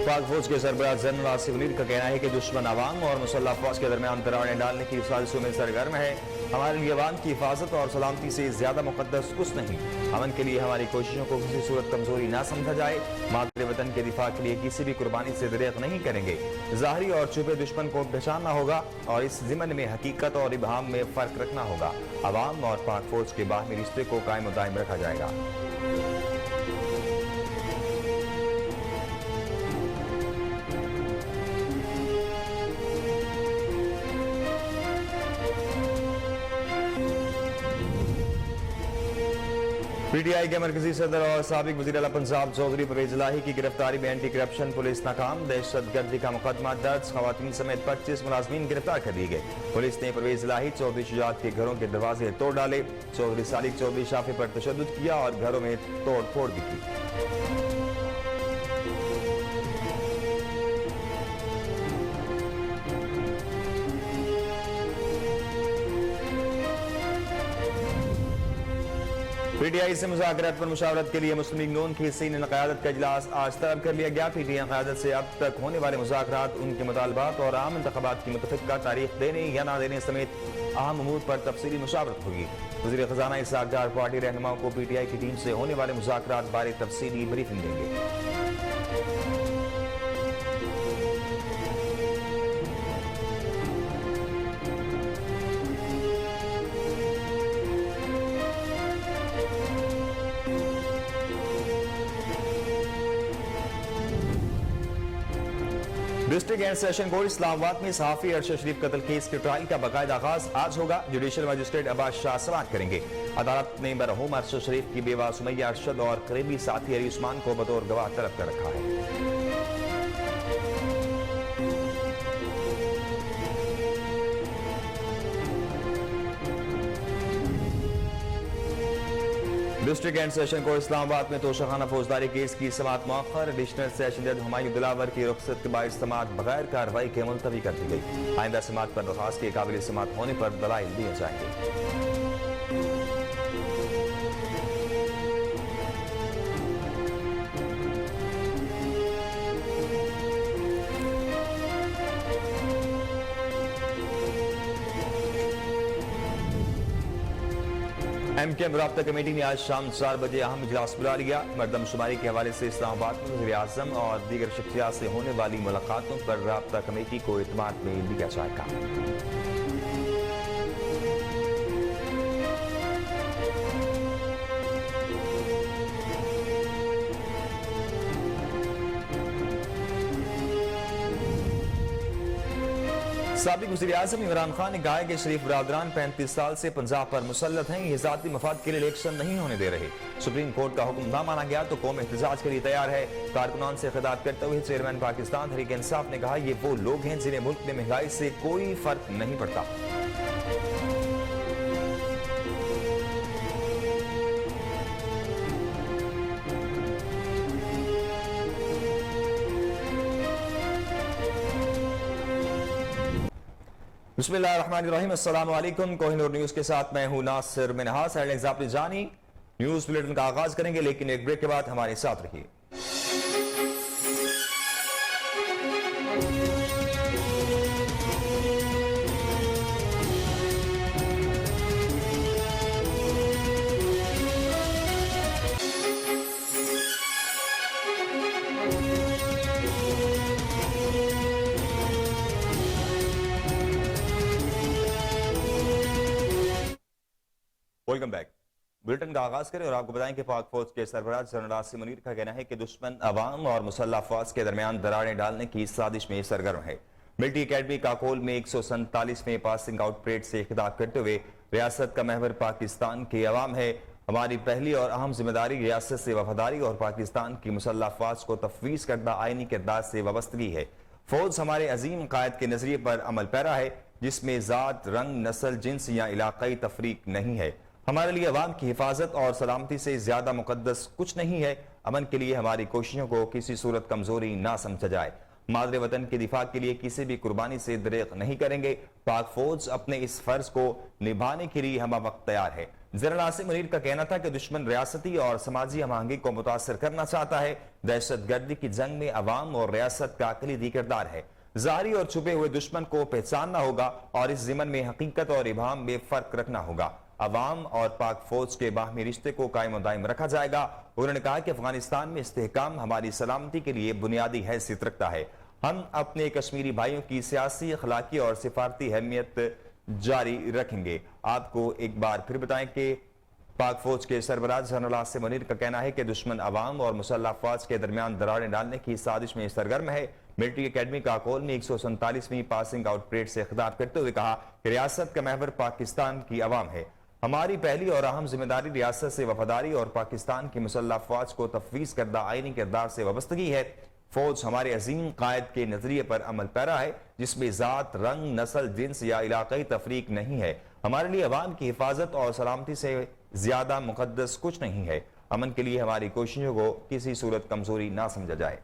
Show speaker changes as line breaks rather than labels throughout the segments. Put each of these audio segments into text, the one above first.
पाक फौज के सरबराह जनरल आसिफ मुनीर का कहना है कि दुश्मन अवाम और मुसल्लह फौज के दरमियान दरारें डालने की साजिशों में सरगर्म है। हमारे लिए अवाम की हिफाजत और सलामती से ज्यादा मुकद्दस कुछ नहीं। अमन के लिए हमारी कोशिशों को किसी सूरत कमजोरी ना समझा जाए। मादरे वतन के दिफा के लिए किसी भी कुर्बानी से दरेक नहीं करेंगे। ज़ाहिरी और छुपे दुश्मन को पहचानना होगा और इस ज़िमन में हकीकत और इबहाम में फ़र्क रखना होगा। अवाम और पाक फौज के बाहमी रिश्ते को कायम दायम रखा जाएगा। पीटीआई के मरकजी सदर और साबिक वज़ीर आला पंजाब चौधरी परवेज इलाही की गिरफ्तारी में एंटी करप्शन पुलिस नाकाम। दहशतगर्दी का मुकदमा दर्ज, खवातीन समेत 25 मुलाजमीन गिरफ्तार कर दिए गए। पुलिस ने परवेज इलाही, चौधरी शुजात के घरों के दरवाजे तोड़ डाले। चौधरी सालिक चौधरी शाफे पर तशद्दुद किया और घरों में तोड़ फोड़ भी की। पीटीआई से मुज़ाकरात पर मुशावरत के लिए मुस्लिम लीग नून की सीनियर क़यादत का इजलास आज तलब कर लिया गया। पीटीआई क़यादत से अब तक होने वाले मुज़ाकरात, उनके मुतालबात और आम इंतख़ाबात की मुतफ़िक़ा तारीख देने या ना देने समेत अहम अमूर पर तफसीली मुशावरत होगी। वज़ीर ख़ज़ाना इसहाक़ डार पार्टी रहनुमाओं को पीटीआई की टीम से होने वाले मुज़ाकरात बारे तफसीली ब्रीफिंग देंगे। District and session court Islamabad में सहाफी अरशद शरीफ कत्ल केस के ट्रायल का बाकायदा आगाज आज होगा। जुडिशल मजिस्ट्रेट अब्बास शाह समाअत करेंगे। अदालत ने मरहूम अरशद शरीफ की बेवा सुमैया अरशद और करीबी साथी अली उस्मान को बतौर गवाह तलब कर रखा है। District and session court Islamabad में तोशाखाना फौजदारी केस की समाअत मौखर। एडिशनल सेशन जज हुमायूं दिलावर की रुखसत के बाद समाअत बगैर कार्रवाई के मुलतवी कर दी गई। आइंदा समाअत पर दरख्वास्त के काबिल समाअत होने पर दलाइल दिए जाएंगे। एमके राब्ता कमेटी ने आज शाम 4 बजे अहम इजलास बुला लिया। मरदमशुमारी के हवाले से इस्लामाबाद में वज़ीर आज़म और दीगर शख्सियात से होने वाली मुलाकातों पर राब्ता कमेटी को इत्मीनान में लिया जाएगा। साबिक वज़ीर आज़म इमरान खान ने कहा है कि शरीफ बरादरान 35 साल से पंजाब पर मुसल्लत हैं। ये ज़ाती मफाद के लिए इलेक्शन नहीं होने दे रहे। सुप्रीम कोर्ट का हुक्म ना माना गया तो कौम एहतजाज के लिए तैयार है। कारकुनान से खिताब करते हुए चेयरमैन पाकिस्तान तहरीक इंसाफ ने कहा, ये वो लोग हैं जिन्हें मुल्क में महंगाई से कोई फर्क नहीं पड़ता। बिस्मिल्लाहिर्रहमानिर्रहीम, अस्सलाम वालेकुम। कोहिनूर न्यूज के साथ मैं हूं नासिर मिनहास। हेडलाइंस आपने जानी। न्यूज बुलेटिन का आगाज करेंगे, लेकिन एक ब्रेक के बाद हमारे साथ रहिए। Welcome back. बुलेटिन का आगाज करें और आपको बताएं कि पाक फौज के सरबराह जनरल आसिफ मुनीर का कहना है कि दुश्मन अवाम और मुसल्लह फौज के दरमियान दरारें डालने की साजिश में सरगर्म है। मिलिट्री अकेडमी काकोल में 147वें पासिंग आउट परेड से खिताब करते हुए रियासत का महवर पाकिस्तान के अवाम है। हमारी पहली और अहम जिम्मेदारी रियासत से वफादारी और पाकिस्तान की मुसल्लह फौज को तफवीज़ करदा आईनी किरदार से वाबस्तगी है। फौज हमारे अजीम कायद के नजरिए पर अमल पैरा है, जिसमें ज़ात, रंग, नस्ल, जिन्स या इलाकाई तफरीक नहीं है। हमारे लिए अवाम की हिफाजत और सलामती से ज्यादा मुकद्दस कुछ नहीं है। अमन के लिए हमारी कोशिशों को किसी सूरत कमजोरी ना समझा जाए। मादरे वतन के दिफा के लिए किसी भी कुर्बानी से दरेक नहीं करेंगे। पाक फौज अपने इस फर्ज को निभाने के लिए हम वक्त तैयार है। जनरल आसिम मुनीर का कहना था कि दुश्मन रियासती और समाजी हमआहंगी को मुतासर करना चाहता है। दहशतगर्दी की जंग में अवाम और रियासत का कलीदी किरदार है। जारी और छुपे हुए दुश्मन को पहचानना होगा और इस जिमन में हकीकत और इबाम में फर्क रखना होगा। अवाम और पाक फौज के बाहमी रिश्ते को कायम और दायम रखा जाएगा। उन्होंने कहा कि अफगानिस्तान में इस्तेहकाम हमारी सलामती के लिए बुनियादी हैसियत रखता है। हम अपने कश्मीरी भाइयों की सियासी, अखलाकी और सिफारती अहमियत जारी रखेंगे। आपको एक बार फिर बताएं कि पाक फौज के सरबराह जनरल आसिम मुनीर का कहना है कि दुश्मन अवाम और मुसल्लह अफवाज के दरमियान दरारें डालने की साजिश में सरगर्म है। मिलिट्री अकेडमी काकोल में 147वीं पासिंग आउट परेड से खिताब करते हुए कहा कि रियासत का महवर पाकिस्तान की अवाम है। हमारी पहली और अहम जिम्मेदारी रियासत से वफादारी और पाकिस्तान की मुसल्लह अफवाज को तफवीज करदा आईनी किरदार से वाबस्तगी है। फौज हमारे अजीम कायद के नजरिए पर अमल पैरा है, जिसमें जात, रंग, नस्ल, जिन्स या इलाकाई तफरीक नहीं है। हमारे लिए अवाम की हिफाजत और सलामती से ज्यादा मुकद्दस कुछ नहीं है। अमन के लिए हमारी कोशिशों को किसी सूरत कमजोरी ना समझा जाए।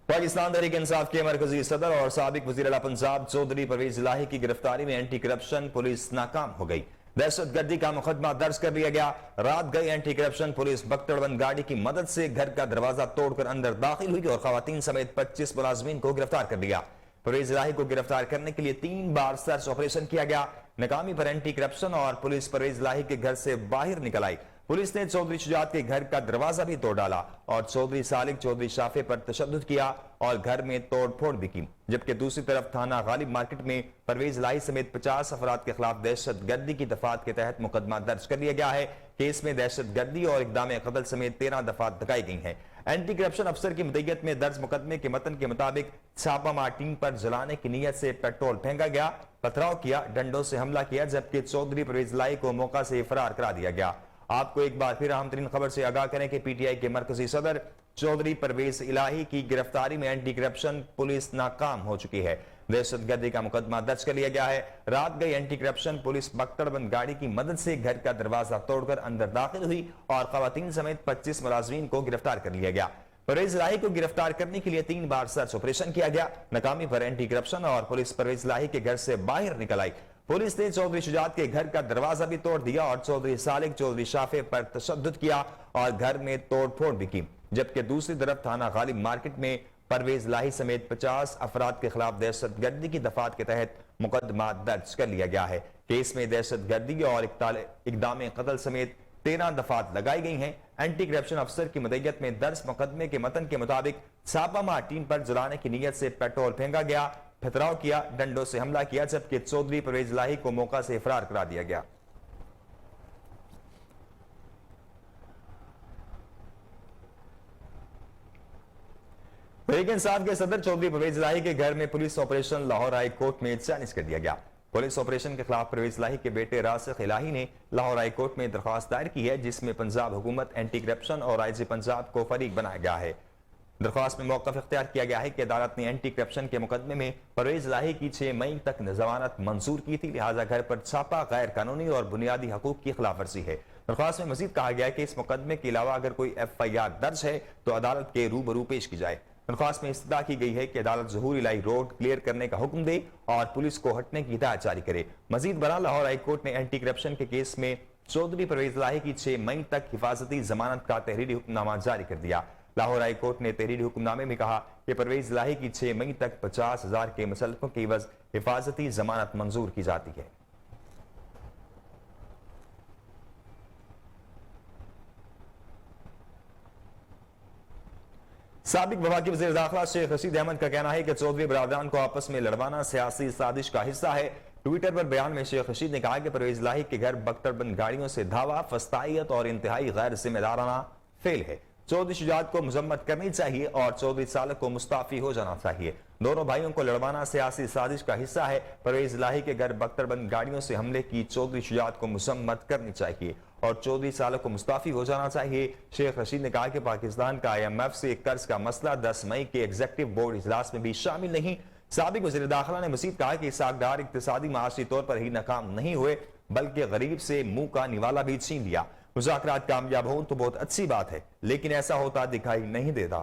पाकिस्तान तहरीक इंसाफ के मरकजी सदर और साबिक वजीर आला पंजाब चौधरी परवेज इलाही की गिरफ्तारी में एंटी करप्शन पुलिस नाकाम हो गई। दहशतगर्दी का मुकदमा दर्ज कर लिया गया। रात गई एंटी करप्शन पुलिस बख्तरबंद गाड़ी की मदद से घर का दरवाजा तोड़कर अंदर दाखिल हुई और खवातीन समेत 25 मुलाजमीन को गिरफ्तार कर लिया। परवेज इलाही को गिरफ्तार करने के लिए 3 बार सर्च ऑपरेशन किया गया। नाकामी पर एंटी करप्शन और पुलिस परवेज इलाही के घर से बाहर निकल आई। पुलिस ने चौधरी शुजात के घर का दरवाजा भी तोड़ डाला और चौधरी सालिक, चौधरी शाफे पर तशद्दुद किया और घर में तोड़ फोड़ भी की। जबकि दूसरी तरफ थाना गालिब मार्केट में परवेज इलाही समेत 50 अफराद के खिलाफ दहशतगर्दी की दफात के तहत मुकदमा दर्ज कर लिया गया है। केस में दहशतगर्दी और इकदाम कत्ल समेत 13 दफात लगाई गई हैं। एंटी करप्शन अफसर की मुद्दत में दर्ज मुकदमे के मतन के मुताबिक छापामार टीम पर जलाने की नीयत से पेट्रोल फेंका गया, पथराव किया, डंडों से हमला किया, जबकि चौधरी परवेज इलाही को मौका से फरार करा दिया गया। आपको एक बार फिर अहम तरीन खबर से आगाह करें कि पीटीआई के मरकजी सदर चौधरी परवेज इलाही की गिरफ्तारी में एंटी करप्शन पुलिस नाकाम हो चुकी है। दहशतगर्दी का मुकदमा दर्ज कर लिया गया है। रात गई एंटी करप्शन पुलिस बख्तरबंद गाड़ी की मदद से घर का दरवाजा तोड़कर अंदर दाखिल हुई और खवातीन समेत 25 मुलाजमीन को गिरफ्तार कर लिया गया। परवेज इलाही को गिरफ्तार करने के लिए 3 बार सर्च ऑपरेशन किया गया। नाकामी पर एंटी करप्शन और पुलिस परवेज इलाही के घर से बाहर निकल आई। पुलिस ने चौधरी शुजात के घर का दरवाजा भी तोड़ दिया और चौधरी सालिक, चौधरी शाफे पर तशद्दुद किया और घर में तोड़ फोड़ भी की। जबकि दूसरी तरफ थाना गालिब मार्केट में परवेज इलाही समेत 50 अफराद के खिलाफ दहशतगर्दी की दफात के तहत मुकदमा दर्ज कर लिया गया है। केस में दहशतगर्दी और इकदाम कत्ल समेत 13 दफात लगाई गई हैं। एंटी करप्शन अफसर की मुद्दत में दर्ज मुकदमे के मतन के मुताबिक छापामार टीम पर जलाने की नीयत से पेट्रोल फेंका गया, पथराव किया, डंडों से हमला किया, जबकि चौधरी परवेज इलाही को मौका से फरार करा दिया गया। तहरीक इंसाफ के सदर चौधरी परवेज इलाही के घर में police operation Lahore high court में चैलेंज कर दिया गया। पुलिस ऑपरेशन के खिलाफ परवेज इलाही के बेटे रासिख इलाही ने लाहौर हाई कोर्ट में दरख्वास्त दायर की है, जिसमें पंजाब हुकूमत, एंटी करप्शन और आईजी पंजाब को फरीक बनाया गया है। दरख्वास्त में मौक़िफ़ इख्तियार किया गया है कि अदालत ने एंटी करप्शन के मुकदमे में परवेज इलाही की 6 मई तक जमानत मंजूर की थी, लिहाजा घर पर छापा गैर कानूनी और बुनियादी हकूक की खिलाफ वर्जी है। दरख्वास्त में मजीद कहा गया है कि इस मुकदमे के अलावा अगर कोई FIR दर्ज है तो अदालत के रूबरू पेश की जाए। दरख्वास्त में इस्तदा की गई है कि अदालत ज़हूर इलाही रोड क्लियर करने का हुक्म दे और पुलिस को हटने की हिदायत जारी करे। मजीद बरा लाहौर हाई कोर्ट ने एंटी करप्शन के केस में चौधरी परवेज इलाही की 6 मई तक हिफाजती जमानत का तहरीरी हुक्मनामा जारी कर दिया। लाहौर हाई कोर्ट ने तहरीरी हुक्मनामे में कहा कि परवेज इलाही की 6 मई तक 50,000 के मुसल्लकों की एवज हिफाजती जमानत मंजूर की जाती है। साबिक वफाकी वज़ीर दाखिला शेख रशीद अहमद का कहना है कि चौधरी बरादरान को आपस में लड़वाना सियासी साजिश का हिस्सा है। ट्विटर पर बयान में शेख रशीद ने कहा कि परवेज इलाही के घर बख्तरबंद गाड़ियों से धावा, फस्तायत और इंतहाई गैर जिम्मेदाराना फेल है। चौधरी शुजात को मजम्मत करनी चाहिए और चौधरी सालिक को मुस्ताफी हो जाना चाहिए। दोनों भाइयों को लड़वाना सियासी साजिश का हिस्सा है। परवेज इलाही के घर बख्तरबंद गाड़ियों से हमले की चौधरी शुजात को मजम्मत करनी चाहिए और चौधरी सालिक को मुस्ताफी हो जाना चाहिए। शेख रशीद ने कहा कि पाकिस्तान का IMF से कर्ज का मसला 10 मई के एग्जीक्यूटिव बोर्ड इजलास में भी शामिल नहीं। साबिक वज़ीर दाखिला ने मजीद कहा कि सागदार इक्तिसादी माशी तौर पर ही नाकाम नहीं हुए बल्कि गरीब से मुंह का निवाला भी छीन लिया। मुज़ाकरात कामयाब हो तो बहुत अच्छी बात है, लेकिन ऐसा होता दिखाई नहीं देता।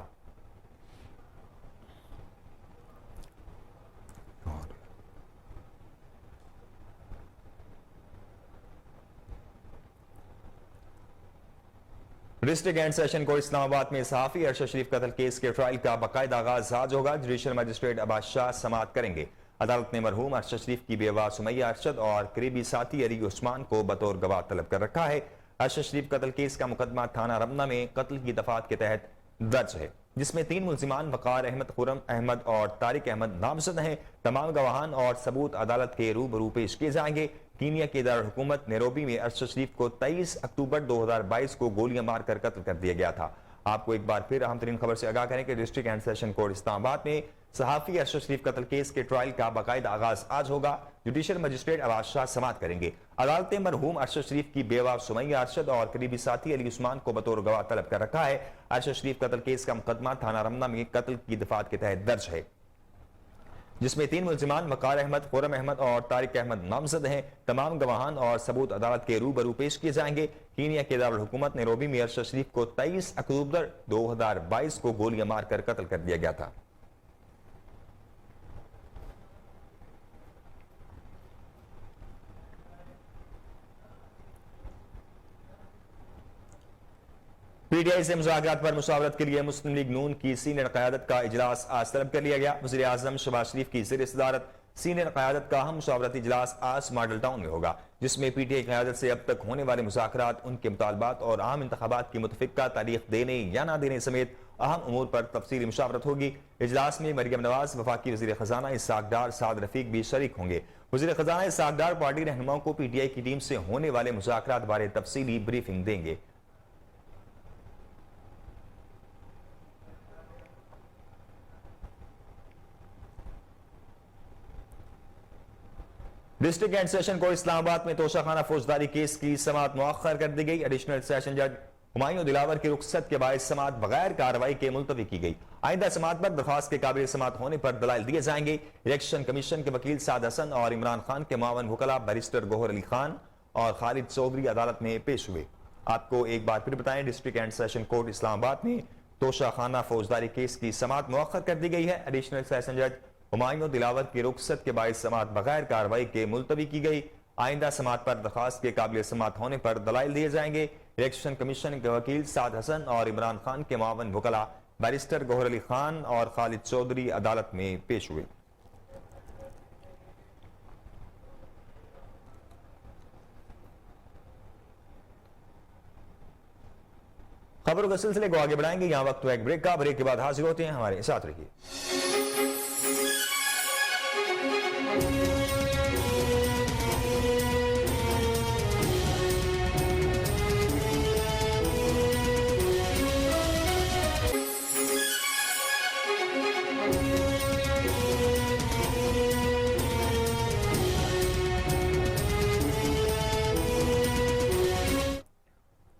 District and session court Islamabad में सहाफी अरशद शरीफ कत्ल केस के ट्रायल का बाकायदा आगाज आज होगा। जुडिशल मजिस्ट्रेट अब्बास शाह समाअत करेंगे। अदालत ने मरहूम अरशद शरीफ की बेवा सुमैया अरशद और करीबी साथी अली उस्मान को बतौर गवाह तलब कर रखा है। अरशद शरीफ कत्ल केस का मुकदमा थाना रमना में कत्ल की दफात के तहत दर्ज है, जिसमें 3 मुल्जिमान वकार अहमद, खुरम अहमद और तारिक अहमद नामजद हैं। तमाम गवाहान और सबूत अदालत के रूबरू पेश किए जाएंगे। कीनिया के दारुल हुकूमत नैरोबी में अरशद शरीफ को 23 अक्टूबर 2022 को गोलियां मारकर कत्ल कर दिया गया था। आपको एक बार फिर अहम तरीन खबर से आगाह करें कि district and session court Islamabad में सहाफी अरशद शरीफ कत्ल केस के ट्रायल का बाकायदा आगाज आज होगा। जुडिशल मजिस्ट्रेट अब्बास शाह समाअत करेंगे। अदालत ने मरहूम अरशद शरीफ की बेवा सुमैया अरशद और करीबी साथी अली उस्मान को बतौर गवाह तलब कर रखा है। अरशद शरीफ कत्ल केस का मुकदमा थाना रमना में कत्ल की दफात के तहत दर्ज है, जिसमें 3 मुल्जिमान वकार अहमद, खुरम अहमद और तारिक अहमद नामजद हैं। तमाम गवाहान और सबूत अदालत के रूबरू पेश किए जाएंगे। कीनिया के दारुल हुकूमत नैरोबी में अरशद शरीफ को 23 अक्टूबर 2022 को गोलियां मारकर कत्ल कर दिया गया था। पीटीआई से मुज़ाकरात पर मुशावरत के लिए मुस्लिम लीग नून की सीनियर क़यादत का इजलास आज तलब कर लिया गया। वज़ीर आज़म शहबाज शरीफ की ज़ेर सदारत सीनियर क़यादत का अहम मुशावरती इजलास आज मॉडल टाउन में होगा, जिसमें पीटीआई क़यादत से अब तक होने वाले मुज़ाकरात, उनके मुतालबात और आम इंतखाबात की मुतफ़िक़ा तारीख देने या ना देने समेत अहम उमूर पर तफसीली मुशावरत होगी। इजलास में मरियम नवाज, वफाकी वज़ीर ख़जाना इस्हाक़ डार, साद रफ़ीक भी शरीक होंगे। वज़ीर ख़जाना इस्हाक़ डार पार्टी रहनुमाओं को पीटीआई की टीम से होने वाले मुज़ाकरात बारे तफसीली ब्रीफिंग देंगे। District and session court Islamabad में तोशाखाना फौजदारी केस की समाअत मुअख्खर कर दी गई। एडिशनल सेशन जज हुमायूं दिलावर की रुख्सत के बायस समाअत बगैर कार्रवाई के मुलतवी की गई। आइंदा समाअत पर दरख्वास्त के काबिल समाअत होने पर दलाइल दिए जाएंगे। इलेक्शन कमीशन के वकील साद हसन और इमरान खान के मावन वकला बैरिस्टर गौहर अली खान और खालिद चौधरी अदालत में पेश हुए। आपको एक बार फिर बताएं, district and session court Islamabad में तोशाखाना फौजदारी केस की समाअत मुअख्खर कर दी गई है। एडिशनल सेशन जज हुमायूं दिलावर की रुख्सत के बायस समाअत बगैर कार्रवाई के मुलतवी की गई। आइंदा समाअत पर दरख्वास्त के काबिल समाअत होने पर दलाइल दिए जाएंगे। इलेक्शन कमीशन के वकील साद हसन और इमरान खान के मावन वकला बैरिस्टर गौहर अली खान और खालिद चौधरी अदालत में पेश हुए। खबरों के सिलसिले को आगे बढ़ाएंगे। यहां वक्त एक ब्रेक का, ब्रेक के बाद हाजिर होते हैं, हमारे साथ रहिए।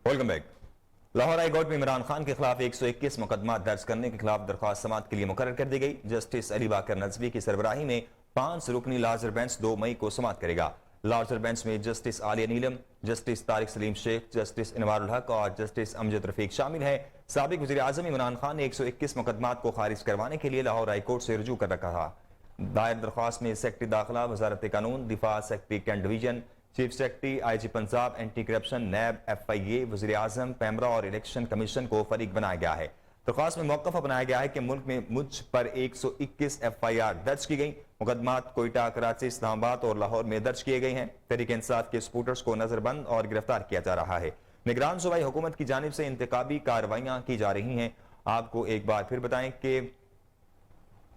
Welcome back. Lahore high court में इमरान खान के खिलाफ 121 मुकदमा दर्ज करने के खिलाफ दरख्वास्त समाअत के लिए मुकर्रर कर दी गई। जस्टिस अली बाकर नजवी की सरबराही में 5 रुकनी लार्जर बेंच 2 मई को समाअत करेगा। लार्जर बेंच में जस्टिस आलिया नीलम, जस्टिस तारिक सलीम शेख, जस्टिस इनवारुल हक और जस्टिस अमजद रफीक शामिल हैं। साबिक वज़ीर आज़म इमरान खान ने 121 मुकदमात को खारिज करवाने के लिए लाहौर हाई कोर्ट से रुजू कर रखा था। दायर दरख्वास्त में सेक्रेटरी दाखिला, वजारत कानून, दिफा, secretary cabinet division, chief secretary, IG Punjab, anti corruption, NAB, FIA, वज़ीर आज़म, पैमरा और इलेक्शन कमीशन को फरीक बनाया गया है। दरख्वास्त में मौक़िफ़ अपनाया गया है कि मुल्क में मुझ पर 121 FIR दर्ज की गई। मुकदमात कोयटा, कराची, इस्लामाबाद और लाहौर में दर्ज किए गए हैं। तहरीक इंसाफ के सपोर्टर्स को नजरबंद और गिरफ्तार किया जा रहा है। निगरान सूबाई हुकूमत की जानिब से इंतखाबी कार्रवाइयां की जा रही हैं। आपको एक बार फिर बताएं कि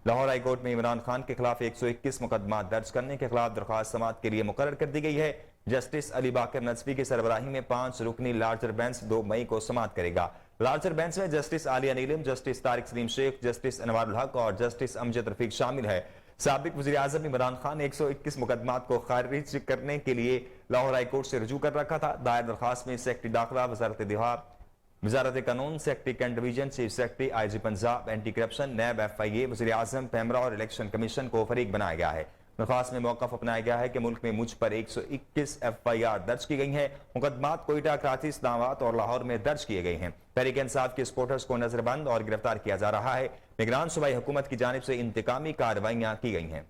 लाहौर हाई कोर्ट में इमरान खान के खिलाफ 121 मुकदमा दर्ज करने के खिलाफ दरख्वास्त समाअत के लिए मुकर्रर कर दी गई है। जस्टिस अली बाकर नजवी की सरबराही में 5 रुकनी लार्जर बेंच 2 मई को समाअत करेगा। लार्जर बेंच में जस्टिस आलिया नीलम, जस्टिस तारिक सलीम शेख, जस्टिस इनवारुल हक और जस्टिस अमजद रफीक शामिल है। साबिक वज़ीर आज़म इमरान खान ने 121 मुकदमात को खारिज करने के लिए लाहौर हाई कोर्ट से रुजू कर रखा था। दायर दरख्वास्त में सेक्रेटरी दाखिला, वजारत दिफा, वजारत कानून, secretary cabinet division, chief secretary, IG Punjab, anti corruption, NAB, FIA, वज़ीर आज़म, पैमरा और इलेक्शन कमीशन को फरीक बनाया गया है। दरख्वास्त में मौक़िफ़ अपनाया गया है कि मुल्क में मुझ पर 121 FIR दर्ज की गई हैं। मुकदमात कोयटा, कराची, इस्लामाबाद और लाहौर में दर्ज किए गए हैं। तहरीक इंसाफ के सपोर्टर्स को नजरबंद और गिरफ्तार किया जा रहा है। निगरान सूबाई हुकूमत की जानिब से इंतकामी कार्रवाइयां की गई हैं।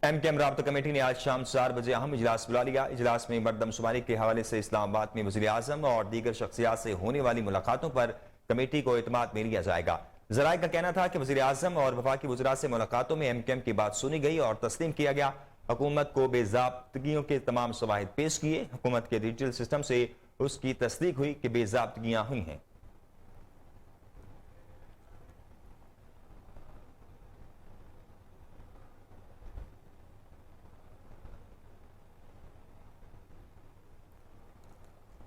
एमकेएम राब्ता कमेटी ने आज शाम 4 बजे अहम इजलास बुला लिया। इजलास में मरदमशुमारी के हवाले से इस्लामाबाद में वज़ीर आज़म और दीगर शख्सियात से होने वाली मुलाकातों पर कमेटी को एतमाद में लिया जाएगा। जराए का कहना था कि वज़ीर आज़म और वफाकी वज़रा से मुलाकातों में एमकेएम की बात सुनी गई और तस्लीम किया गया। हुकूमत को बेज़ाब्तगियों के तमाम शवाहिद पेश किए। हुकूमत के डिजिटल सिस्टम से उसकी तस्दीक हुई कि बेज़ाब्तगियां हुई हैं।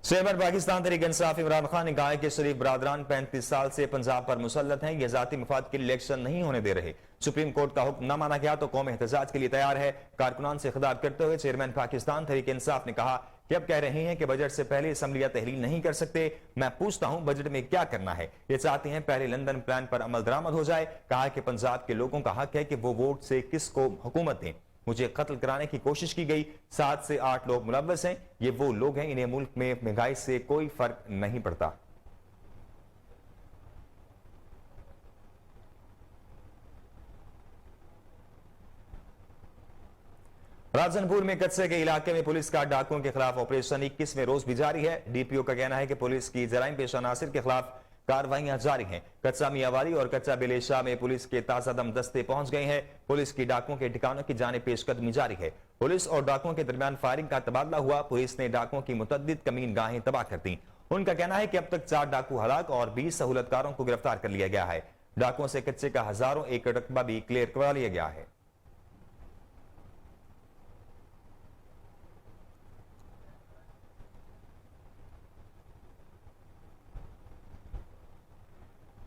शहबर पाकिस्तान तहरीक इंसाफ इमरान खान ने कहा है कि शरीफ बरादरान 35 साल से पंजाब पर मुसल्लत हैं। यह जाती मफाद के लिए इलेक्शन नहीं होने दे रहे। सुप्रीम कोर्ट का हुक्म न माना गया तो कौम एहतजाज के लिए तैयार है। कारकुनान से खिताब करते हुए चेयरमैन पाकिस्तान तहरीक इंसाफ ने कहा कि अब कह रहे हैं कि बजट से पहले असम्बलियां तहलील नहीं कर सकते। मैं पूछता हूं बजट में क्या करना है। ये चाहते हैं पहले लंदन प्लान पर अमल दरामद हो जाए। कहा कि पंजाब के लोगों का हक है कि वो वोट से किसको हुकूमत दें। मुझे कत्ल कराने की कोशिश की गई। 7 से 8 लोग मुलव्वस हैं। ये वो लोग हैं, इन्हें मुल्क में महंगाई से कोई फर्क नहीं पड़ता। राजनपुर में कच्चे के इलाके में पुलिस का डाकुओं के खिलाफ ऑपरेशन 21वें रोज भी जारी है। डीपीओ का कहना है कि पुलिस की जराइम पेशा नासिर के खिलाफ कार्रवाइयां जारी हैं। कच्चा मियावारी और कच्चा बेलेशाह में पुलिस के ताजा दम दस्ते पहुंच गए हैं। पुलिस की डाकुओं के ठिकानों की जाने पेशकदमी जारी है। पुलिस और डाकुओं के दरमियान फायरिंग का तबादला हुआ। पुलिस ने डाकुओं की मुतद्दिद कमीन गाहें तबाह कर दी। उनका कहना है कि अब तक 4 डाकू हलाक और 20 सहूलतकारों को गिरफ्तार कर लिया गया है। डाकुओं से कच्चे का हजारों एकड़ रकबा भी क्लियर करवा लिया गया है।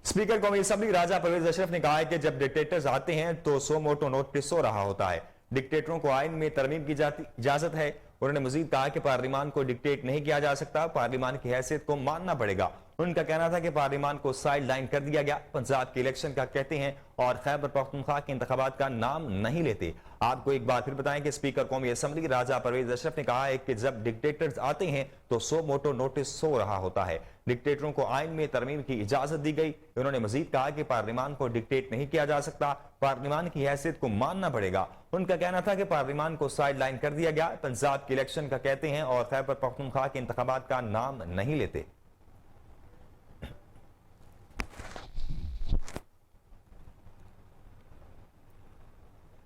स्पीकर कौमी असम्बली राजा परवेज अशरफ ने कहा है कि जब डिक्टेटर्स आते हैं तो सो मोटो नोटिस हो रहा होता है। डिक्टेटरों को आइन में तरमीम की इजाजत है। उन्होंने मजीद कहा कि पार्लियामान को डिक्टेट नहीं किया जा सकता। पार्लियामान की हैसियत को मानना पड़ेगा। उनका कहना था कि पार्लियामान को साइड लाइन कर दिया गया। पंजाब के इलेक्शन का कहते हैं और खैबर पख्तूनख्वा के इंतखाबात का नाम नहीं लेते। आपको एक बार फिर बताएं कि स्पीकर कौमी असम्बली राजा परवेज अशरफ ने कहा है कि जब डिक्टेटर्स आते हैं तो सो मोटो नोटिस हो रहा होता है। डिक्टेटरों को आइन में तरमीम की इजाजत दी गई। उन्होंने मजीद कहा कि पार्लियामान को डिक्टेट नहीं किया जा सकता। पार्लियामान की हैसियत को मानना पड़ेगा। उनका कहना था कि पार्लियामान को साइड लाइन कर दिया गया। पंजाब के इलेक्शन का कहते हैं और खैबर पख्तूनख्वा के इंतखाबात का नाम नहीं लेते।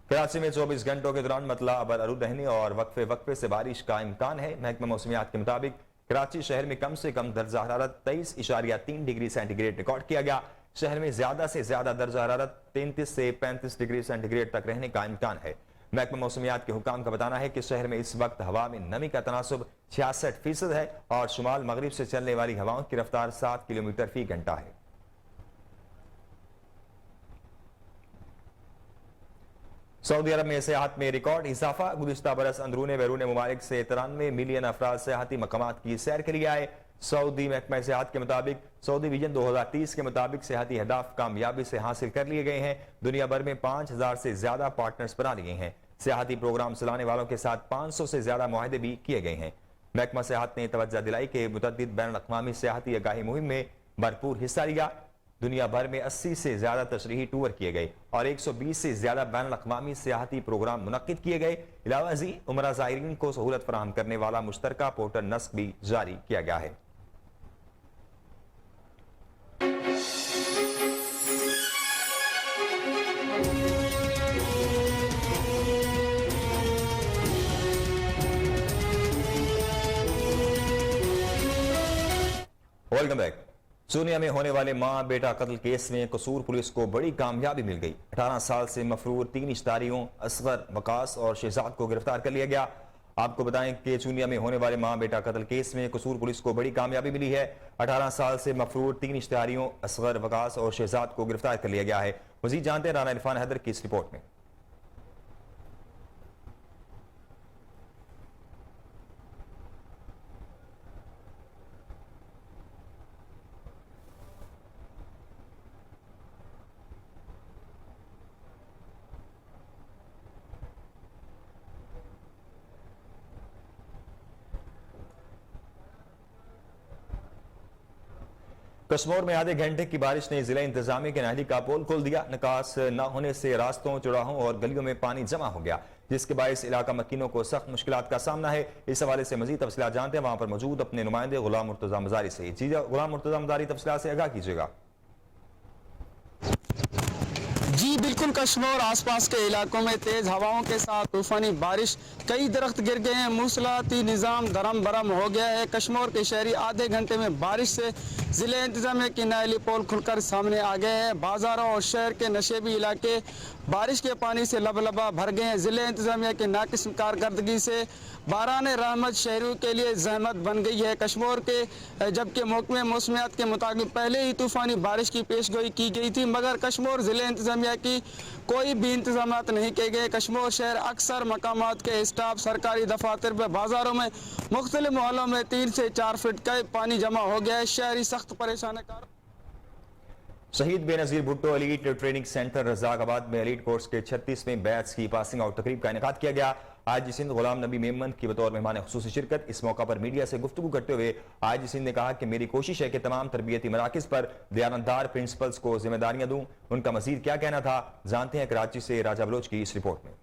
कराची में 24 घंटों के दौरान मतला अबरआलूद रहने और वक्फे वक्फे से बारिश का इम्कान है। महकमा मौसमियात के मुताबिक कराची शहर में कम से कम दर्जा हरारत 23.3 डिग्री सेंटीग्रेड रिकॉर्ड किया गया। शहर में ज्यादा से ज्यादा दर्जा हरारत 33 से 35 डिग्री सेंटीग्रेड तक रहने का इम्कान है। महकमा मौसमियात के हुकाम का बताना है कि शहर में इस वक्त हवा में नमी का तनासुब 66% है और शुमाल मगरिब से चलने वाली हवाओं की रफ्तार 7 किलोमीटर फी घंटा है। सऊदी अरब में सेहत में रिकॉर्ड इजाफा। गुज़िश्ता बरस अंदरूनी बैरून ममालिक से 93 मिलियन अफराद सेहती मकामात की सैर के लिए आए। सऊदी महकमा सेहत के मुताबिक सऊदी विजन 2030 के मुताबिक सेहती अहदाफ कामयाबी से हासिल कर लिए गए हैं। दुनिया भर में 5000 से ज्यादा पार्टनर्स बना लिए हैं। सेहती प्रोग्राम चलाने वालों के साथ 500 से ज्यादा मुआहदे भी किए गए हैं। महकमा सेहत ने तवज्जो दिलाई कि मुतअद्दिद बैनुल-अक़वामी सेहती आगाही मुहिम में भरपूर हिस्सा लिया। दुनिया भर में 80 से ज्यादा तशरीही टूर किए गए और 120 से ज्यादा बैनुल-अक़वामी सियाहती प्रोग्राम मुनक्किद किए गए। इलावा जी उमरा ज़ायरीन को सहूलत फराहम करने वाला मुश्तरका पोर्टल नस्ब भी जारी किया गया है। Welcome back. सोनिया में होने वाले मां बेटा कत्ल केस में कसूर पुलिस को बड़ी कामयाबी मिल गई। 18 साल से मफरूर 3 इश्तारियों असगर, वकास और शहजाद को गिरफ्तार कर लिया गया। आपको बताएं कि चूनिया में होने वाले मां बेटा कत्ल केस में कसूर पुलिस को बड़ी कामयाबी मिली है। 18 साल से मफरूर 3 इश्तारियों असगर, वकास और शहजाद को गिरफ्तार कर लिया गया है। मजीद जानते हैं राना इरफान हैदर की इस रिपोर्ट में। कश्मीर में आधे घंटे की बारिश ने जिला इंतजामिया के नाली का पोल खोल दिया। निकास न होने से रास्तों, चौराहों और गलियों में पानी जमा हो गया। जिसके बायस इलाका मकीनों को सख्त मुश्किलात का सामना है। इस हवाले से मजीद तफसीलात जानते हैं वहां पर मौजूद अपने नुमाइंदे गुलाम मुर्तजा मजारी से। जी गुलाम मुर्तजा मजारी, तफसीलात से आगाह कीजिएगा।
जी बिल्कुल, कश्मीर और आसपास के इलाकों में तेज हवाओं के साथ तूफानी बारिश, कई दरख्त गिर गए हैं, मूसलाती निज़ाम दरम बरम हो गया है। कश्मीर के शहरी आधे घंटे में बारिश से ज़िले इंतजामिया की नाली पोल खुलकर सामने आ गए हैं। बाजारों और शहर के नशेबी इलाके बारिश के पानी से लबलबा भर गए हैं। ज़िले इंतजामिया की नाकिस कारकर्दगी से बारान रहमत शहरों के लिए जहमत बन गई है। कश्मीर के जबकि महकमे मौसमियात के मुताबिक पहले ही तूफानी बारिश की पेशगोई की गई थी, मगर कश्मीर ज़िले इंतजामिया की कोई भी इंतजाम नहीं किए गए। कश्मीर शहर अक्सर मकामात के स्टाफ, सरकारी दफातर व बाजारों में मुख्तलिफ मोहल्लों में 3 से 4 फीट का पानी जमा हो गया है। शहरी सख्त परेशान है।
Shaheed Benazir Bhutto elite training centre Razzakabad में एलीट कोर्स के 36वें बैच की पासिंग आउट तकरीब का इनेकाद किया गया। आईजी सिंध गुलाम नबी मेमन की बतौर मेहमान खुसूसी शिरकत। इस मौका पर मीडिया से गुफ्तगू करते हुए आईजी सिंध ने कहा कि मेरी कोशिश है कि तमाम तरबियती मराकिज पर दयानतदार प्रिंसिपल्स को जिम्मेदारियां दूं। उनका मजीद क्या कहना था, जानते हैं कराची से राजा बलोच की इस रिपोर्ट में।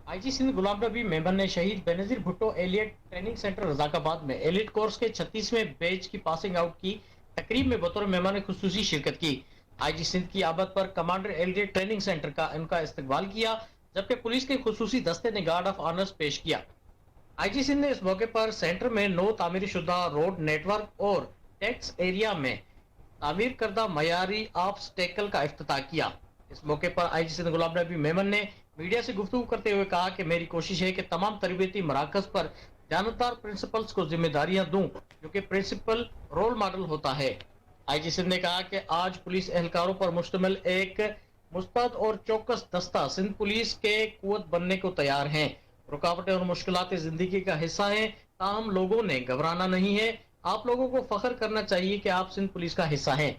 आईजी सिंध गुलाम नबी मेमन ने Shaheed Benazir Bhutto elite training centre Razzakabad में एलिट कोर्स के 36वें बैच की पासिंग आउट की तकरीब में बतौर मेहमान खुसूसी शिरकत की। आईजी सिंध की आबद पर कमांडर एलियट ट्रेनिंग सेंटर का उनका इस्तकबाल किया, जबकि पुलिस के खुसूसी दस्ते ने गार्ड ऑफ ऑनर्स पेश किया। आईजी सिंध ने इस मौके पर सेंटर में नो तामीर शुदा रोड नेटवर्क और टैक्स एरिया में तामीर करदा मयारी ऑब्स्टेकल का इफ्तिताह किया। इस मौके पर आईजी सिंध गुलाम नबी मेमन ने मीडिया से गुफ्तगू करते हुए कहा कि मेरी कोशिश है कि तमाम तरबियती मराकज पर जानदार प्रिंसिपल्स को जिम्मेदारियां दूं, जो कि प्रिंसिपल रोल मॉडल होता है। आईजी सिंध ने कहा कि आज पुलिस एहलकारों पर मुश्तमिल एक मुस्तैद और चौकस दस्ता सिंध पुलिस के कुव्वत बनने को तैयार हैं। रुकावटें और मुश्किलातें जिंदगी का हिस्सा हैं, ताहम लोगों ने घबराना नहीं है। आप लोगों को फख्र करना चाहिए कि आप सिंध पुलिस का हिस्सा हैं।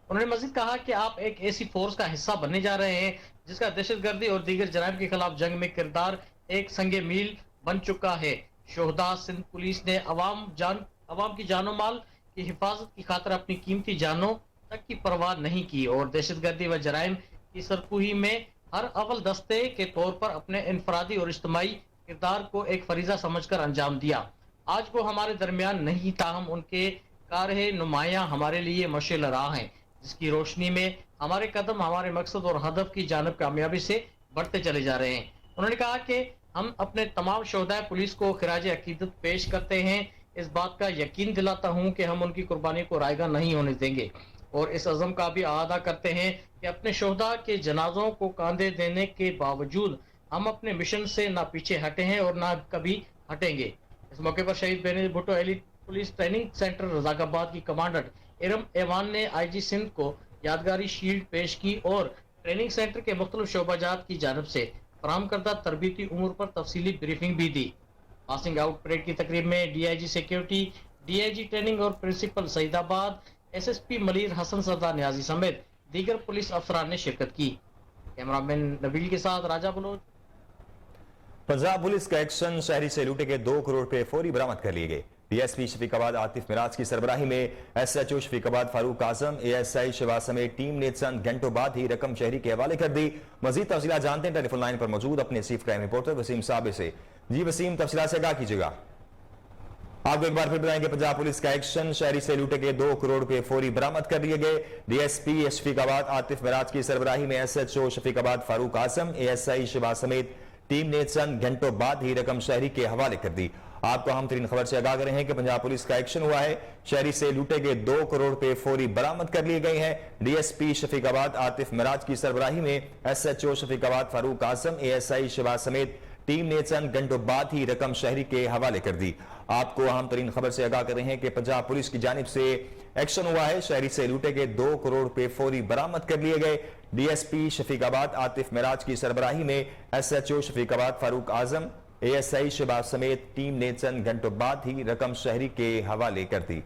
उन्होंने मजीद कहा कि आप एक ऐसी फोर्स का हिस्सा बनने जा रहे हैं जिसका दहशतगर्दी और दीगर जराइम के खिलाफ जंग में किरदार एक संगे मील बन चुका है। शोहदा सिंध पुलिस ने अवाम की जानो माल की हिफाजत की खातिर अपनी कीमती जानों तक की परवाह नहीं की और दहशतगर्दी व जराइम की सरकुही में हर अव्वल दस्ते के तौर पर अपने इनफरादी और इज्तिमाई किरदार को एक फरीजा समझकर अंजाम दिया। आज वो हमारे दरमियान नहीं, ताहम उनके कारहे नुमाया हमारे लिए मशाल राह हैं, जिसकी रोशनी में हमारे कदम हमारे मकसद और हदफ की जानब कामयाबी से बढ़ते चले जा रहे हैं। उन्होंने कहा कि हम अपने तमाम शोहदाए पुलिस को खिराज अकीदत पेश करते हैं। इस बात का यकीन दिलाता हूं कि हम उनकी कुर्बानी को रायगा नहीं होने देंगे और इस अज़म का भी आदा करते हैं कि अपने शोहदा के जनाजों को कांधे देने के बावजूद हम अपने मिशन से ना पीछे हटे हैं और ना कभी हटेंगे। इस मौके पर Shaheed Benazir Bhutto elite police training centre Razzakabad की कमांडर इरम एवान ने आईजी सिंध को यादगारी शील्ड पेश की और ट्रेनिंग सेंटर के मुख्तलिफ शोबाजात की जानब से फराहम करदा तरबीती उमूर पर तफसीली ब्रीफिंग भी दी। पासिंग आउट परेड की तकरीब में डीआईजी सिक्योरिटी, डीआईजी ट्रेनिंग और प्रिंसिपल सईदाबाद, एसएसपी मलिर हसन सरदार न्याजी समेत दीगर पुलिस अफसरान ने शिरकत की। कैमरामैन नबील के साथ राजा बलोच।
पंजाब पुलिस का एक्शन, शहरी से लूटे गए 2 करोड़ रुपए फौरी बरामद कर लिए गए। डीएसपी शफीकाबाद आतिफ मिराज की सरबराही में एसएचओ शफीकाबाद फारूक आजम, एएसआई शिवा समेत टीम ने चंद घंटों बाद ही रकम शहरी के हवाले कर दी। मजीद तफसीलात जानते हैं टेलीफोन लाइन पर मौजूद अपने चीफ क्राइम रिपोर्टर वसीम साबे से। जी वसीम, तफसीलात से आगाह कीजिएगा। आपको एक बार फिर बताएंगे, पंजाब पुलिस का एक्शन, शहरी से लूटे गए 2 करोड़ रुपए फौरी बरामद कर लिए गए। डीएसपी शफीकाबाद आतिफ मिराज की सरबराही में एसएचओ शफीकाबाद फारूक आजम, एएसआई शिवा समेत टीम ने चंद घंटों बाद ही रकम शहरी के हवाले कर दी। आपको अहम तरीन खबर से आगाह कर रहे हैं कि पंजाब पुलिस का एक्शन हुआ है, शहरी से लूटे गए 2 करोड़ रुपए फौरी बरामद कर लिए गए हैं। डीएसपी शफीकाबाद आतिफ मिराज की सरबराही में एसएचओ शफीकाबाद फारूक आजम, एएसआई शिवा समेत टीम ने चंद घंटों बाद ही रकम शहरी के हवाले कर दी। आपको अहम तरीन खबर से आगाह कर रहे हैं कि पंजाब पुलिस की जानिब से एक्शन हुआ है, शहरी से लूटे गए 2 करोड़ रुपए फौरी बरामद कर लिए गए। डीएसपी शफीकाबाद आतिफ मिराज की सरबराही में एसएचओ शफीकाबाद फारूक आजम, एएसआई शिवा समेत टीम ने चंद घंटों बाद ही रकम शहरी के हवाले कर दी।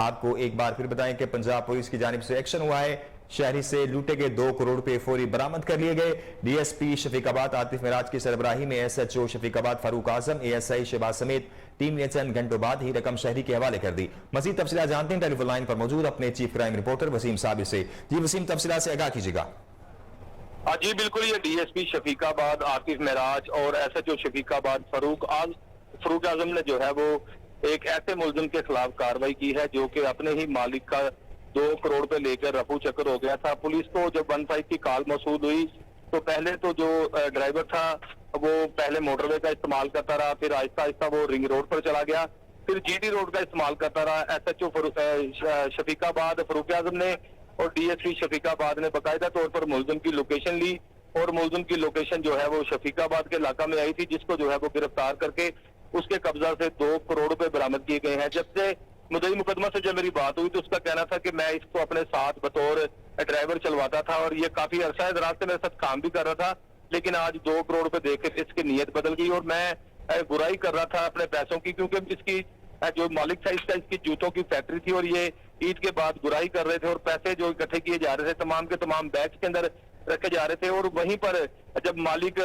आपको एक बार फिर बताएं कि पंजाब पुलिस की जानिब से एक्शन हुआ है, शहरी से लूटे गए 2 करोड़ रुपए फौरी बरामद कर लिए गए। डीएसपी शफीकाबाद आतिफ मिराज की सरबराही में एसएचओ शफीकाबाद फारूक आजम, एएसआई शिवा समेत टीम ने चंद घंटों बाद ही रकम शहरी के हवाले कर दी। मजीद तफसीलात जानते हैं टेलीफोन लाइन पर मौजूद अपने chief crime reporter Wasim Sabir से। जी वसीम, तफसीलात से आगाह कीजिएगा।
जी बिल्कुल, ये डीएसपी शफीकाबाद आतिफ महराज और एसएचओ शफीकाबाद फरूक आजम ने जो है वो एक ऐसे मुलजिम के खिलाफ कार्रवाई की है जो कि अपने ही मालिक का 2 करोड़ पे लेकर रफू चक्कर हो गया था। पुलिस को जब 15 की कॉल मौसूल हुई तो पहले तो जो ड्राइवर था वो पहले मोटरवे का इस्तेमाल करता रहा, फिर आहिस्ता आहिस्ता वो रिंग रोड पर चला गया, फिर जीटी रोड का इस्तेमाल करता रहा। एसएचओ शफीकाबाद फरूक आजम ने और डीएसपी शफीकाबाद ने बाकायदा तौर पर मुलजिम की लोकेशन ली और मुलजिम की लोकेशन जो है वो शफीकाबाद के इलाका में आई थी, जिसको जो है वो गिरफ्तार करके उसके कब्जा से 2 करोड़ रुपए बरामद किए गए हैं। जब से मुद्दई मुकदमा से जब मेरी बात हुई तो उसका कहना था कि मैं इसको अपने साथ बतौर ड्राइवर चलवाता था और ये काफी अरसा दराज से मेरे साथ काम भी कर रहा था, लेकिन आज 2 करोड़ रुपए देकर इसकी नीयत बदल गई और मैं बुराई कर रहा था अपने पैसों की, क्योंकि इसकी जो मालिक था इसकी जूतों की फैक्ट्री थी और ये ईद के बाद बुराई कर रहे थे और पैसे जो इकट्ठे किए जा रहे थे तमाम के तमाम बैग्स के अंदर रखे जा रहे थे। और वहीं पर जब मालिक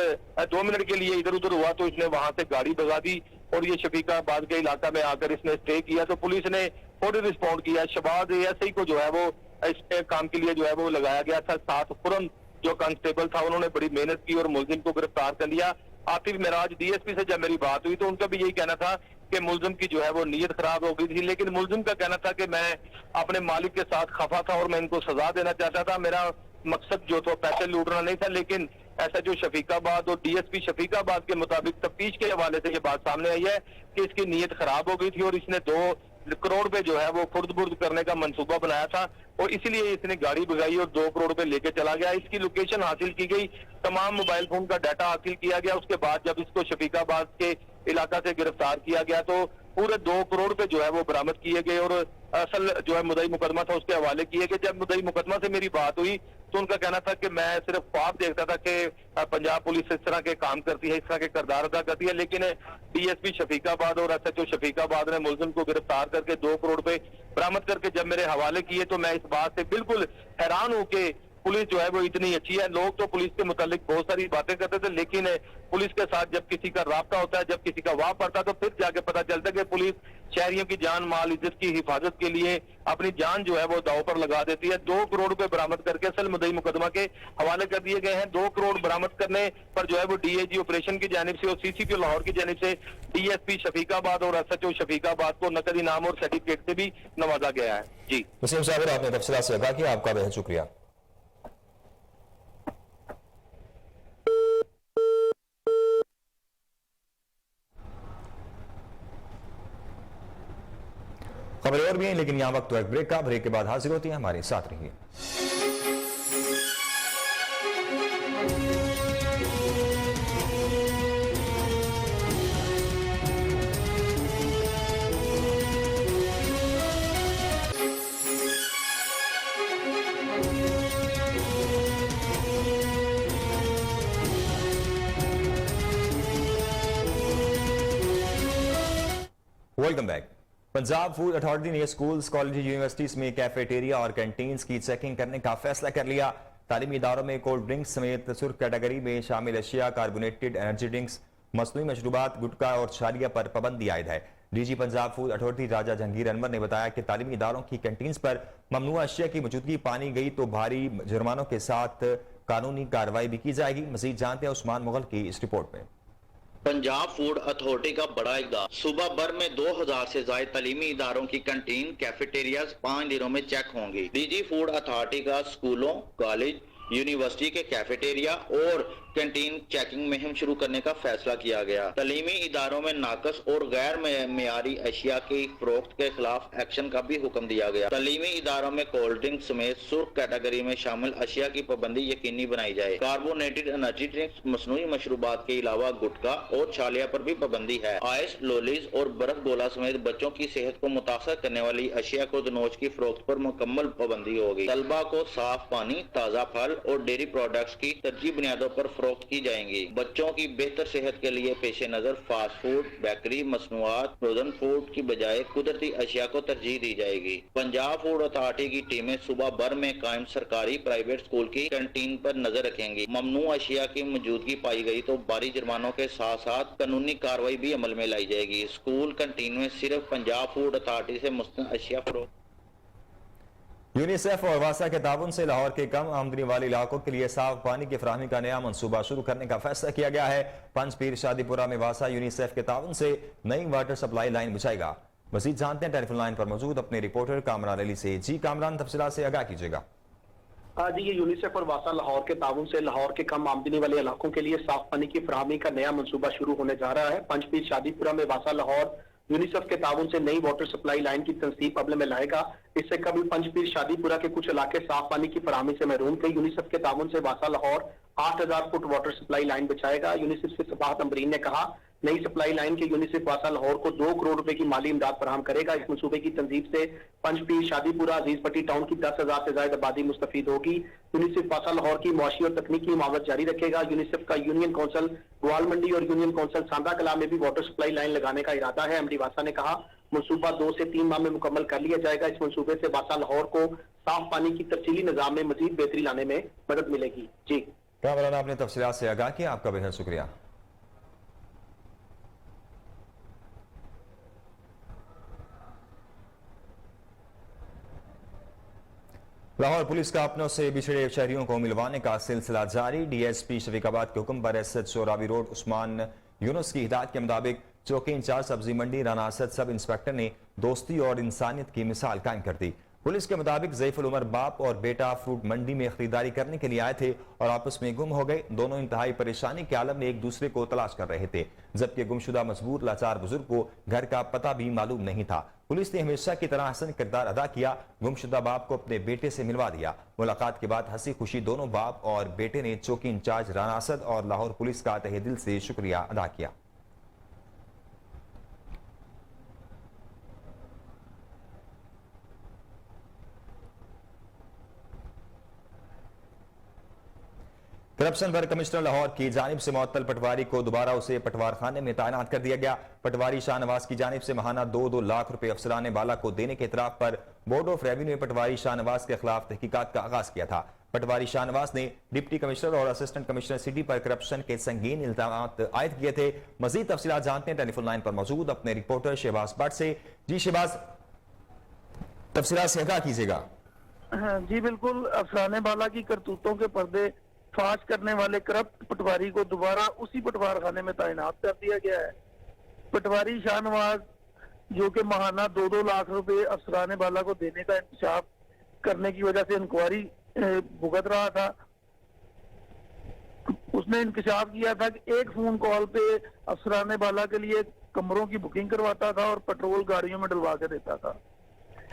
2 मिनट के लिए इधर उधर हुआ तो इसने वहां से गाड़ी भगा दी और ये शफीकाबाद के इलाका में आकर इसने स्टे किया, तो पुलिस ने फौरी रिस्पॉन्ड किया। शबाज एएसआई को जो है वो इस काम के लिए जो है वो लगाया गया था, साथ खुरम जो कांस्टेबल था उन्होंने बड़ी मेहनत की और मुलजिम को गिरफ्तार कर लिया। आतिफ महराज डीएसपी से जब मेरी बात हुई तो उनका भी यही कहना था कि मुलजिम की जो है वो नीयत खराब हो गई थी, लेकिन मुलजिम का कहना था कि मैं अपने मालिक के साथ खफा था और मैं इनको सजा देना चाहता था, मेरा मकसद जो था पैसे लूटना नहीं था। लेकिन ऐसा जो शफीकाबाद और डीएसपी शफीकाबाद के मुताबिक तफ्तीश के हवाले से ये बात सामने आई है कि इसकी नीयत खराब हो गई थी और इसने 2 करोड़ पे जो है वो खुर्द-बुर्द करने का मंसूबा बनाया था और इसीलिए इसने गाड़ी भगाई और 2 करोड़ पे लेके चला गया। इसकी लोकेशन हासिल की गई, तमाम मोबाइल फोन का डाटा हासिल किया गया। उसके बाद जब इसको शफीकाबाद के इलाका से गिरफ्तार किया गया तो पूरे 2 करोड़ पे जो है वो बरामद किए गए और असल जो है मुद्दई मुकदमा था उसके हवाले किए गए। जब मुद्दई मुकदमा से मेरी बात हुई तो उनका कहना था कि मैं सिर्फ ख्वाब देखता था कि पंजाब पुलिस इस तरह के काम करती है, इस तरह के किरदार अदा करती है, लेकिन डीएसपी शफीकाबाद और एसएचओ शफीकाबाद ने मुलजिम को गिरफ्तार करके 2 करोड़ रुपए बरामद करके जब मेरे हवाले किए तो मैं इस बात से बिल्कुल हैरान हूं कि पुलिस जो है वो इतनी अच्छी है। लोग तो पुलिस के मुतालिक बहुत सारी बातें करते थे, लेकिन पुलिस के साथ जब किसी का राब्ता होता है, जब किसी का वाह पड़ता है तो फिर जाके पता चलता है कि पुलिस शहरियों की जान माल इज्जत की हिफाजत के लिए अपनी जान जो है वो दाव पर लगा देती है। 2 करोड़ रुपए बरामद करके असल मुद्दई मुकदमा के हवाले कर दिए गए हैं। 2 करोड़ बरामद करने पर जो है वो डीएजी ऑपरेशन की जानिब से और सीसीपी लाहौर की जानिब से डीएसपी शफीकाबाद और एसएचओ शफीकाबाद को नकद इनाम और सर्टिफिकेट से भी नवाजा गया है। जी
वसीम साहब, आपने तफसीलात से आगाह किया, आपका बेहद शुक्रिया। खबरें और भी हैं, लेकिन यहां वक्त तो एक ब्रेक का। ब्रेक के बाद हाजिर होती है, हमारे साथ रहिए। Welcome back. Punjab food authority ने स्कूल्स, कॉलेज, यूनिवर्सिटीज में कैफेटेरिया और कैंटीन्स की चेकिंग करने का फैसला कर लिया। तालीमी इदारों में कोल्ड ड्रिंक्स समेत सुर्ख कैटेगरी में शामिल अशिया, कार्बोनेटेड एनर्जी ड्रिंक्स, मसनूई मशरूबात, गुटखा और छालिया पर पाबंदी आयद है। डीजी पंजाब फूड अथॉरिटी राजा जहांगीर अनवर ने बताया कि तालीमी इदारों की कैंटीन्स पर ममनुआ अशिया की मौजूदगी पानी गई तो भारी जुर्मानों के साथ कानूनी कार्रवाई भी की जाएगी। मजीद जानते हैं उस्मान मुगल की इस रिपोर्ट में।
पंजाब फूड अथॉरिटी का बड़ा इक़दाम, सूबा भर में 2000 से ज्यादा तालीमी इदारों की कैंटीन, कैफेटेरियाज 5 दिनों में चेक होंगी। डीजी फूड अथॉरिटी का स्कूलों, कॉलेज, यूनिवर्सिटी के कैफेटेरिया और कैंटीन चेकिंग मुहिम शुरू करने का फैसला किया गया। तालीमी इदारों में नाकस और गैर मेयारी अशिया की फरोख्त के खिलाफ एक्शन का भी हुक्म दिया गया। तालीमी इदारों में कोल्ड ड्रिंक समेत सुर्ख कैटेगरी में शामिल अशिया की पाबंदी यकीनी बनाई जाए। कार्बोनेटेड एनर्जी ड्रिंक्स, मसनूई मशरूबात के अलावा गुटखा और छालिया पर भी पाबंदी है। आइस, लोलीज और बर्फ गोला समेत बच्चों की सेहत को मुतासर करने वाली अशिया को दनोज की फरोख्त पर मुकम्मल पाबंदी होगी। तलबा को साफ पानी, ताज़ा फल और डेयरी प्रोडक्ट्स की तरजीह बुनियादों पर फरोख्त की जाएंगी। बच्चों की बेहतर सेहत के लिए पेश नजर फास्ट फूड, बेकरी, मसनूआत, फ्रोजन फूड की बजाय कुदरती अशिया को तरजीह दी जाएगी। पंजाब फूड अथॉरिटी की टीमें सुबह भर में कायम सरकारी प्राइवेट स्कूल की कैंटीन पर नजर रखेंगी। ममनू अशिया की मौजूदगी पाई गई तो भारी जुर्मानों के साथ साथ कानूनी कार्रवाई भी अमल में लाई जाएगी। स्कूल कैंटीन में सिर्फ पंजाब फूड अथॉरिटी से मुस्तनद अशिया फरोख्त।
यूनिसेफ और वासा के ताउन से लाहौर के कम आमदनी वाले इलाकों के लिए साफ पानी की फराहमी का नया मनसूबा शुरू करने का फैसला किया गया है। पंजपीर शादीपुरा में वासा यूनिसेफ के ताउन से नई वाटर सप्लाई लाइन बिछाएगा। मजीद जानते हैं टेलीफोन लाइन पर मौजूद अपने रिपोर्टर कामरान अली से। जी कामरान, तफसीलात से आगाह कीजिएगा।
जी, ये यूनिसेफ और वासा लाहौर के ताउन से लाहौर के कम आमदनी वाले इलाकों के लिए साफ पानी की फराहमी का नया मंसूबा शुरू होने जा रहा है। पंजपीर शादीपुरा में वासा लाहौर यूनिसेफ के ताउन से नई वाटर सप्लाई लाइन की तंसीब अमल में लाएगा। इससे कबल पंजपीर शादीपुरा के कुछ इलाके साफ पानी की फराहमी से महरूम थे। यूनिसेफ के ताउन से वासा Lahore 8000 foot water supply line बिछाएगा। यूनिसेफ से सबाहत अमरीन ने कहा, नई सप्लाई लाइन के यूनिसेफ वासा लाहौर को 2 करोड़ रुपए की माली इमदाद फराहम करेगा। इस मंसूबे की तंजीब से पंजपीर शादीपुरा अजीज पट्टी टाउन की 10,000 से ज्यादा आबादी मुस्तफीद होगी। यूनिसेफ वासा लाहौर की मुआशी और तकनीकी मावत जारी रखेगा। यूनिसेफ का यूनियन काउंसिल ग्वाल मंडी और यूनियन काउंसिल सांदा कला में भी वाटर सप्लाई लाइन लगाने का इरादा है। एमडी वासा ने कहा, मंसूबा 2 से 3 माह में मुकम्मल कर लिया जाएगा। इस मंसूबे से वासा लाहौर को साफ पानी की तफसीली निजाम में मजीद बेहतरी लाने में मदद मिलेगी। जी
कामरान, आपने तफसीलात से आगाह किया, आपका बेहद शुक्रिया। लाहौर पुलिस का अपनों से बिछड़े शहरियों को मिलवाने का सिलसिला जारी। डीएसपी शफीकाबाद के हुक्म पर एसएचओ रावी रोड उस्मान यूनुस की हिदायत के मुताबिक चौकी इंचार्ज सब्जी मंडी राना असद सब इंस्पेक्टर ने दोस्ती और इंसानियत की मिसाल कायम कर दी। पुलिस के मुताबिक ज़ैफुल उमर बाप और बेटा फ्रूट मंडी में खरीदारी करने के लिए आए थे और आपस में गुम हो गए। दोनों इंतहाई परेशानी के आलम में एक दूसरे को तलाश कर रहे थे, जबकि गुमशुदा मजबूर लाचार बुजुर्ग को घर का पता भी मालूम नहीं था। पुलिस ने हमेशा की तरह हसन किरदार अदा किया, गुमशुदा बाप को अपने बेटे से मिलवा दिया। मुलाकात के बाद हंसी खुशी दोनों बाप और बेटे ने चौकी इंचार्ज राना असद और लाहौर पुलिस का तहे दिल से शुक्रिया अदा किया। करप्शन पर कमिश्नर लाहौर की जानिब से मुअत्तल पटवारी को दोबारा उसे पटवार खाने में तैनात कर दिया गया। पटवारी शाहनवाज की जानिब से महाना 2-2 लाख रुपए अफसरान बाला को देने के इतराफ पर बोर्ड ऑफ रेवेन्यू ने पटवारी शाहनवाज के खिलाफ तहकीकात का आगाज किया था। पटवारी शाहनवाज ने डिप्टी कमिश्नर और असिस्टेंट कमिश्नर सिटी पर करप्शन के संगीन इल्जामात आयद किए थे। मजीद तफसीलात जानते हैं टेलीफोन लाइन पर मौजूद अपने रिपोर्टर शहबाज भट्ट से। जी शहबाज, तफसीलात से आगाह कीजिएगा।
जी बिल्कुल, अफसरान बाला की करतूतों के पर्दे फाश करने वाले करप्ट पटवारी को दोबारा उसी पटवार खाने में तैनात कर दिया गया है। पटवारी शाहनवाज, जो कि महाना 2-2 लाख रुपए अफसरान बाला को देने का इंकशाफ करने की वजह से इंक्वायरी भुगत रहा था, उसने इंकशाफ किया था कि एक फोन कॉल पे अफसरान बाला के लिए कमरों की बुकिंग करवाता था और पेट्रोल गाड़ियों में डलवा के देता था।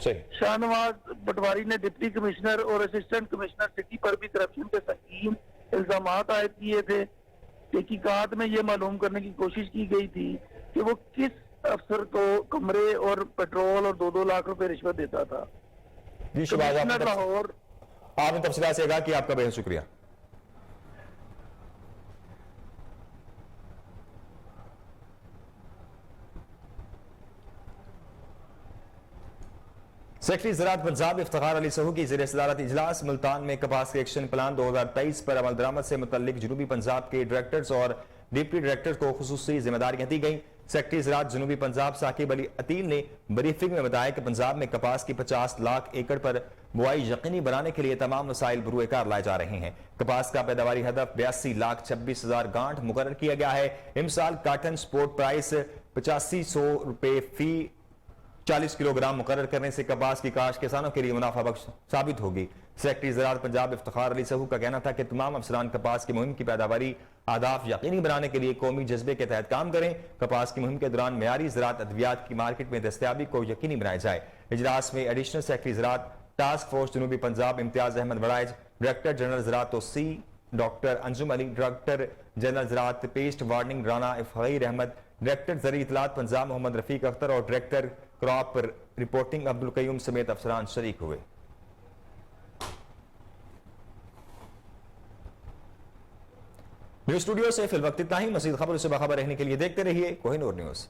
शाहनवाज पटवारी ने डिप्टी कमिश्नर और असिस्टेंट कमिश्नर सिटी पर भी करप्शन के संगीन इल्जामात आयद किए थे। तहकीकात में ये मालूम करने की कोशिश की गई थी कि वो किस अफसर को कमरे और पेट्रोल और 2-2 लाख रुपए रिश्वत देता था।
जी शहबाज,
लाहौर
आपने तफसीलात से आगाह किया, आपका बेहद शुक्रिया। सेक्रेटरी ज़राअत पंजाब इफ्तिखार अली सहू की ज़ेर सदारत इजलास मुल्तान में कपास के एक्शन प्लान 2023 पर अमल दरामद से मुतल्लिक जनूबी पंजाब के डायरेक्टर्स और डिप्टी डायरेक्टर्स को खुसूसी जिम्मेदारियां दी गई। सेक्रेटरी ज़राअत जनूबी पंजाब साकिब अली अतील ने ब्रीफिंग में बताया कि पंजाब में कपास की 50 लाख एकड़ पर बुआई यकीनी बनाने के लिए तमाम वसाइल बरूए कार लाए जा रहे हैं। कपास का पैदावारी हदफ 82,26,000 गांठ मुकर्रर किया गया है। इमसाल काटन स्पोर्ट प्राइस 8500 रुपए फी 40 किलोग्राम मुकर्रर करने से कपास की काश किसानों के लिए मुनाफा बख्श साबित होगी। सेक्रेटरी ज़राअत पंजाब इफ्तिखार अली सहू का कहना था कि तमाम अफसरान कपास की मुहिम की पैदावारी आदाफ यकीनी बनाने के लिए कौमी जज्बे के तहत काम करें। कपास की मुहिम के दौरान मेयारी ज़राअत अद्वियात की मार्केट में दस्तयाबी को यकीनी बनाया जाए। इजलास में एडिशनल सेक्रेटरी ज़राअत टास्क फोर्स जनूबी पंजाब इम्तियाज अहमद वड़ाइज, डायरेक्टर जनरल ज़राअत तोसी doctor Anjum Ali, director general ज़राअत pest warning Rana Faqir Ahmad, director ज़री इतलात पंजाब मोहम्मद रफीक अख्तर और director crop reporting Abdul Qayyum समेत अफसरान शरीक हुए। न्यूज़ स्टूडियो से फिल वक्त इतना ही। मज़ीद खबरों से बाखबर रहने के लिए देखते रहिए कोहिनूर न्यूज़।